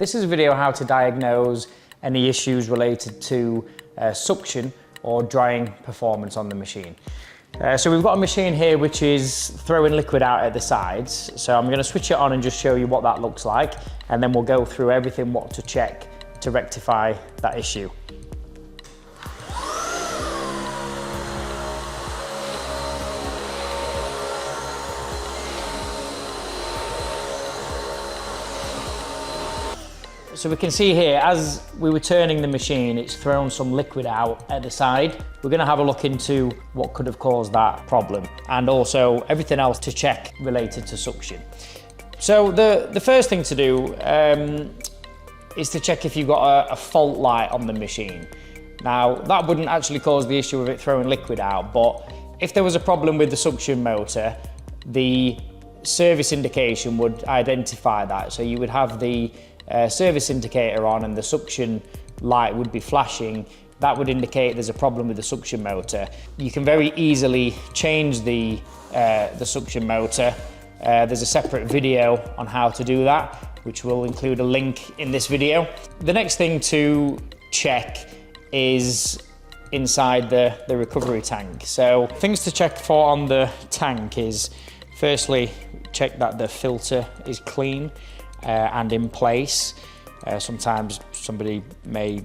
This is a video how to diagnose any issues related to suction or drying performance on the machine. So we've got a machine here which is throwing liquid out at the sides. So I'm going to switch it on and just show you what that looks like, and then we'll go through everything what to check to rectify that issue. So we can see here, as we were turning the machine, it's thrown some liquid out at the side. We're going to have a look into what could have caused that problem, and also everything else to check related to suction. So the first thing to do is to check if you've got a fault light on the machine. Now, that wouldn't actually cause the issue of it throwing liquid out, but if there was a problem with the suction motor, the service indication would identify that. So you would have the service indicator on and the suction light would be flashing. That would indicate there's a problem with the suction motor. You can very easily change the suction motor. There's a separate video on how to do that, which will include a link in this video. The next thing to check is inside the recovery tank. So things to check for on the tank is, firstly, check that the filter is clean and in place. Sometimes somebody may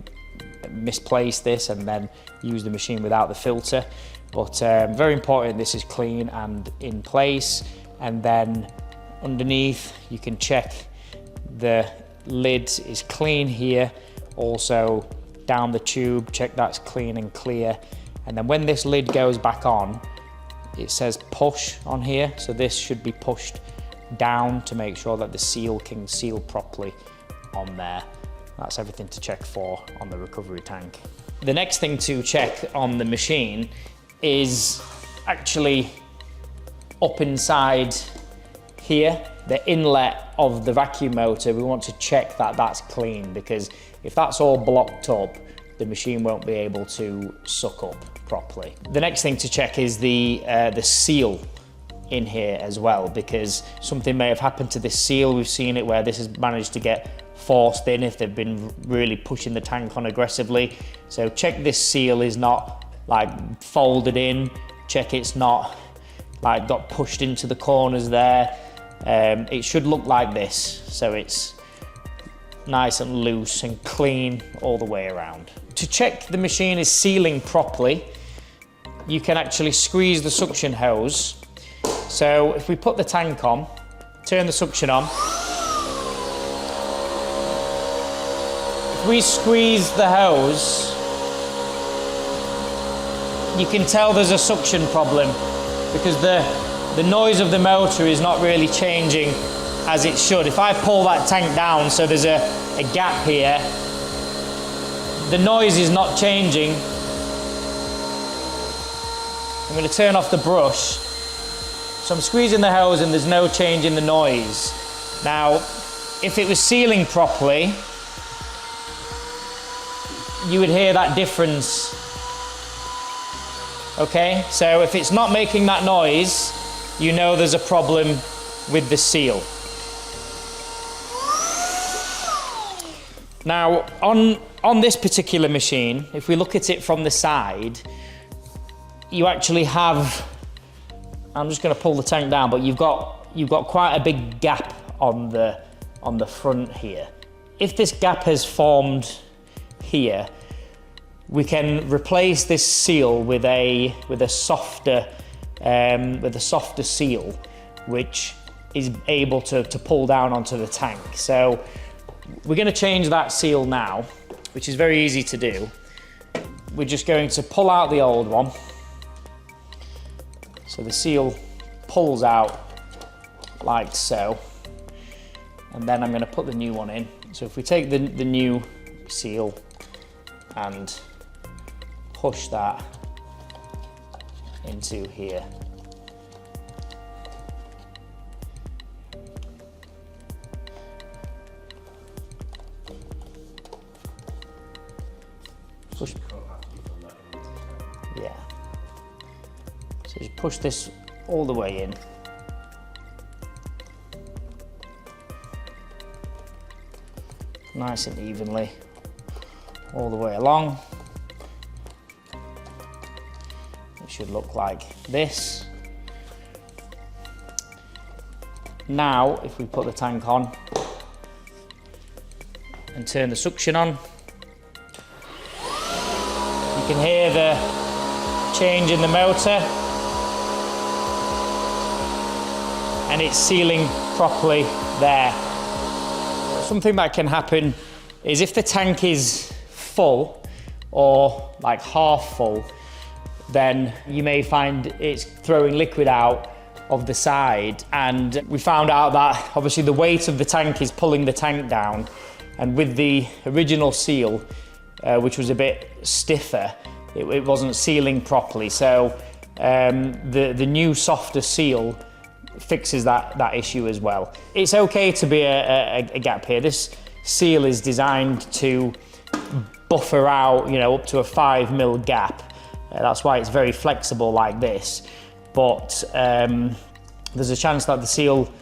misplace this and then use the machine without the filter, but very important this is clean and in place. And then underneath you can check the lid is clean here, also down the tube check that's clean and clear. And then when this lid goes back on, it says push on here, so this should be pushed down to make sure that the seal can seal properly on there. That's everything to check for on the recovery tank. The next thing to check on the machine is actually up inside here, the inlet of the vacuum motor. We want to check that that's clean, because if that's all blocked up, the machine won't be able to suck up properly. The next thing to check is the seal in here as well, because something may have happened to this seal. We've seen it where this has managed to get forced in if they've been really pushing the tank on aggressively. So check this seal is not like folded in, check it's not like got pushed into the corners there. It should look like this, so it's nice and loose and clean all the way around. To check the machine is sealing properly, you can actually squeeze the suction hose. So if we put the tank on, turn the suction on, if we squeeze the hose, you can tell there's a suction problem, because the noise of the motor is not really changing as it should. If I pull that tank down, so there's a gap here, the noise is not changing. I'm going to turn off the brush. So I'm squeezing the hose and there's no change in the noise. Now, if it was sealing properly, you would hear that difference. Okay, so if it's not making that noise, you know there's a problem with the seal. Now, on this particular machine, if we look at it from the side, you actually have, I'm just going to pull the tank down, but you've got quite a big gap on the front here. If this gap has formed here, we can replace this seal with a softer seal, which is able to pull down onto the tank. So we're going to change that seal now, which is very easy to do. We're just going to pull out the old one. So the seal pulls out like so, and then I'm going to put the new one in. So if we take the new seal and push that into here, push, yeah. So just push this all the way in. nice and evenly all the way along. It should look like this. Now, if we put the tank on and turn the suction on, you can hear the change in the motor, and it's sealing properly there. Something that can happen is if the tank is full or like half full, then you may find it's throwing liquid out of the side, and we found out that obviously the weight of the tank is pulling the tank down, and with the original seal, which was a bit stiffer, it wasn't sealing properly. So the new softer seal fixes that issue as well. It's okay to be a gap here. This seal is designed to buffer out, you know, up to a 5mm gap. That's why it's very flexible like this. But there's a chance that the seal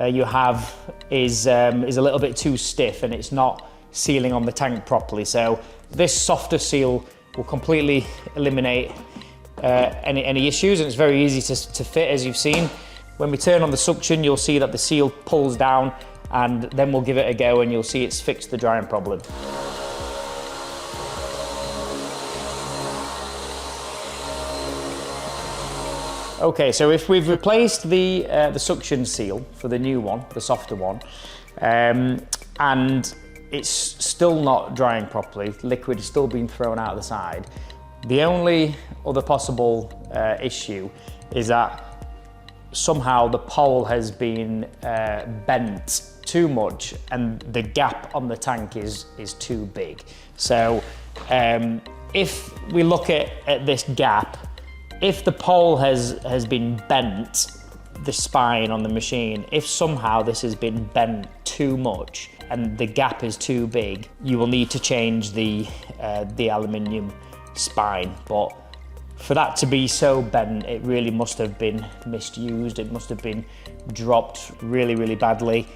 you have is a little bit too stiff and it's not sealing on the tank properly. So this softer seal will completely eliminate any issues, and it's very easy to fit, as you've seen. When we turn on the suction, you'll see that the seal pulls down, and then we'll give it a go and you'll see it's fixed the drying problem. Okay, so if we've replaced the suction seal for the new one, the softer one, and it's still not drying properly, liquid is still being thrown out the side, the only other possible issue is that somehow the pole has been bent too much and the gap on the tank is too big. So if we look at this gap, if the pole has been bent, the spine on the machine, if somehow this has been bent too much and the gap is too big, you will need to change the aluminium spine. But for that to be so bent, it really must have been misused. It must have been dropped really, really badly.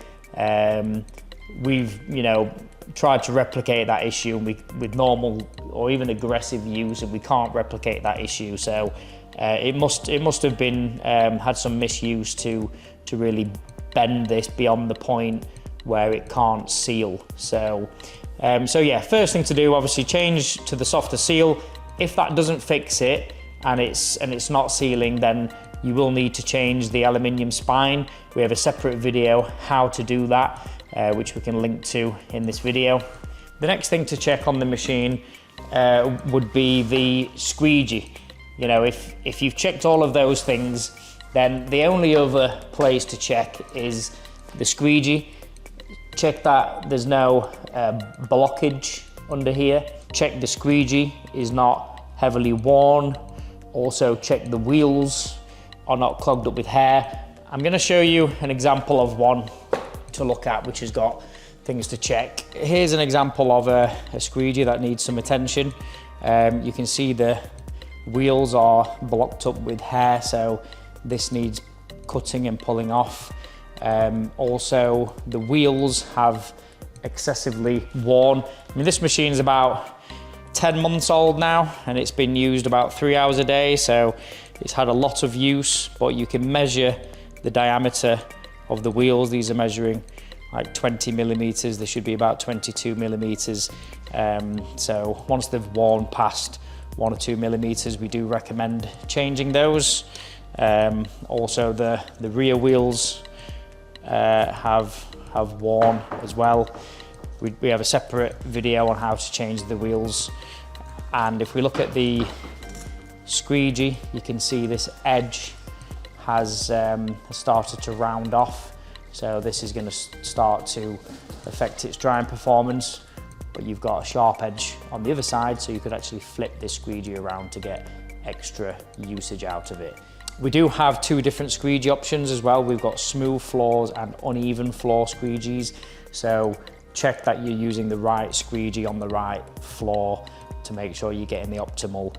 We've, you know, tried to replicate that issue with normal or even aggressive use, and we can't replicate that issue. So it must have been had some misuse to really bend this beyond the point where it can't seal. So yeah, first thing to do, obviously change to the softer seal. If that doesn't fix it and it's not sealing, then you will need to change the aluminium spine. We have a separate video how to do that, which we can link to in this video. The next thing to check on the machine would be the squeegee. You know, if you've checked all of those things, then the only other place to check is the squeegee. Check that there's no blockage under here. Check the squeegee is not heavily worn. Also check the wheels are not clogged up with hair. I'm going to show you an example of one to look at which has got things to check. Here's an example of a squeegee that needs some attention. You can see the wheels are blocked up with hair, so this needs cutting and pulling off. Also the wheels have excessively worn. I mean, this machine is about 10 months old now and it's been used about 3 hours a day, so it's had a lot of use. But you can measure the diameter of the wheels. These are measuring like 20 millimeters. They should be about 22 millimeters. So once they've worn past 1 or 2 millimeters, we do recommend changing those. Also the rear wheels have worn as well. We have a separate video on how to change the wheels. And if we look at the squeegee, you can see this edge has started to round off. So this is going to start to affect its drying performance. But you've got a sharp edge on the other side, so you could actually flip this squeegee around to get extra usage out of it. We do have 2 different squeegee options as well. We've got smooth floors and uneven floor squeegees. So check that you're using the right squeegee on the right floor to make sure you're getting the optimal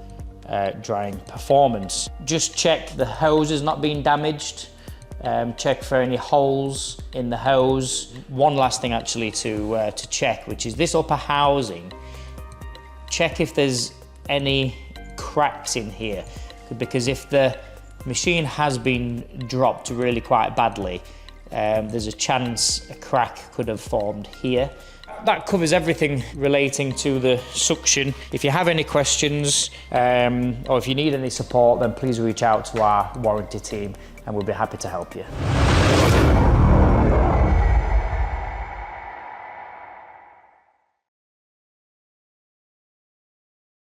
drying performance. Just check the hose is not being damaged. check for any holes in the hose. One last thing actually to check, which is this upper housing. Check if there's any cracks in here, because if the machine has been dropped really quite badly, there's a chance a crack could have formed here. That covers everything relating to the suction. If you have any questions or if you need any support, then please reach out to our warranty team and we'll be happy to help you.